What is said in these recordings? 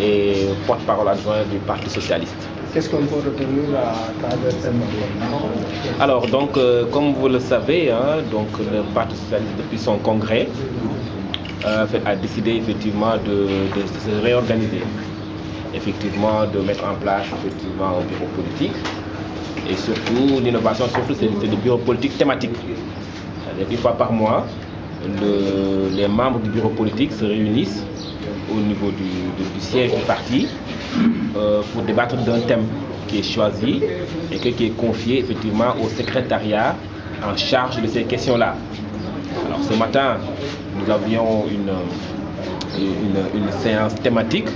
et porte-parole adjoint du Parti socialiste. Qu'est-ce qu'on peut retenir à travers cette information? Alors, donc, comme vous le savez, hein, donc, le Parti socialiste, depuis son congrès, a décidé effectivement de se réorganiser, effectivement de mettre en place effectivement un bureau politique, et surtout l'innovation, surtout c'est des bureaux politiques thématiques. C'est-à-dire qu'une fois par mois, les membres du bureau politique se réunissent au niveau du siège du parti pour débattre d'un thème qui est choisi et qui est confié effectivement au secrétariat en charge de ces questions-là. Alors ce matin, nous avions une séance thématique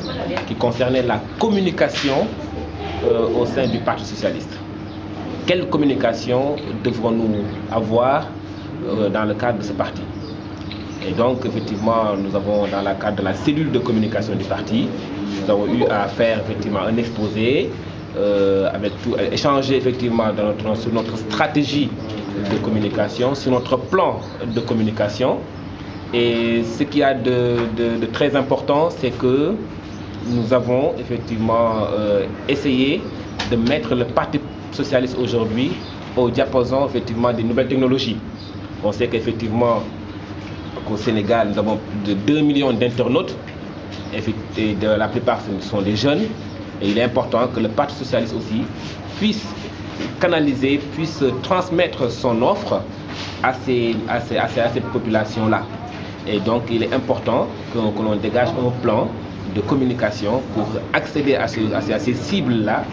qui concernait la communication au sein du Parti socialiste. Quelle communication devrons-nous avoir dans le cadre de ce parti? Et donc, effectivement, nous avons, dans le cadre de la cellule de communication du parti, nous avons eu à faire effectivement un exposé, échanger effectivement sur notre stratégie de communication, sur notre plan de communication. Et ce qu'il y a de très important, c'est que nous avons effectivement essayé de mettre le Parti socialiste aujourd'hui au diapason effectivement des nouvelles technologies. On sait qu'effectivement qu'au Sénégal, nous avons de 2 millions d'internautes et la plupart ce sont des jeunes. Et il est important que le Parti socialiste aussi puisse canaliser, puisse transmettre son offre à cette population-là. Et donc il est important que l'on dégage un plan de communication pour accéder à ces cibles-là,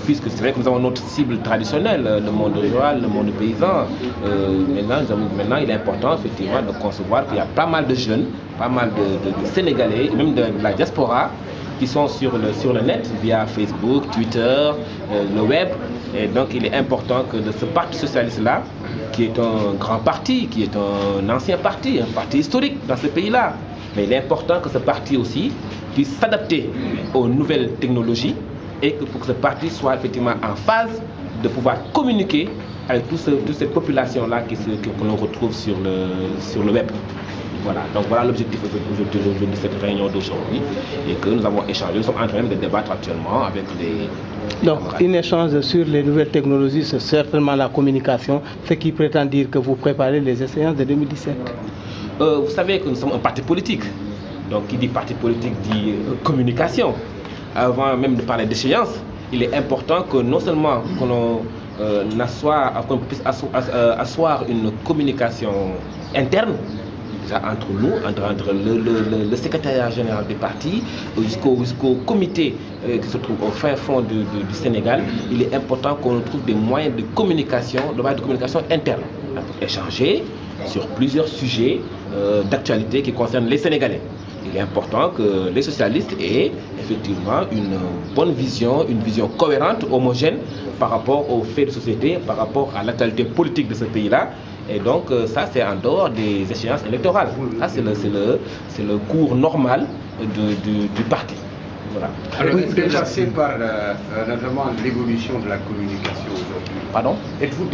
puisque c'est vrai que nous avons notre cible traditionnelle, le monde rural, le monde paysan. Maintenant, il est important effectivement de concevoir qu'il y a pas mal de jeunes, pas mal de Sénégalais, même de la diaspora, qui sont sur le net via Facebook, Twitter, le web. Et donc il est important que de ce Parti socialiste-là, qui est un grand parti, qui est un ancien parti, un parti historique dans ce pays-là, mais il est important que ce parti aussi puisse s'adapter aux nouvelles technologies et que pour que ce parti soit effectivement en phase de pouvoir communiquer avec toute cette population-là que l'on retrouve sur le web. Voilà, donc voilà l'objectif de cette réunion d'aujourd'hui et que nous avons échangé. Nous sommes en train de débattre actuellement avec les Donc, un échange sur les nouvelles technologies, c'est certainement la communication, ce qui prétend dire que vous préparez les échéances de 2017. Vous savez que nous sommes un parti politique. Donc, qui dit parti politique dit communication. Avant même de parler d'échéance, il est important que non seulement qu'on puisse asseoir une communication interne, entre nous, entre le secrétariat général du parti jusqu'au comité qui se trouve au fin fond du Sénégal. Il est important qu'on trouve des moyens de communication interne, pour échanger sur plusieurs sujets d'actualité qui concernent les Sénégalais. Il est important que les socialistes aient effectivement une bonne vision, une vision cohérente, homogène par rapport aux faits de société, par rapport à l'actualité politique de ce pays-là. Et donc ça c'est en dehors des échéances électorales. Ça c'est le cours normal du parti. Voilà. Alors, êtes-vous dépassé par notamment l'évolution de la communication aujourd'hui? Pardon? Êtes-vous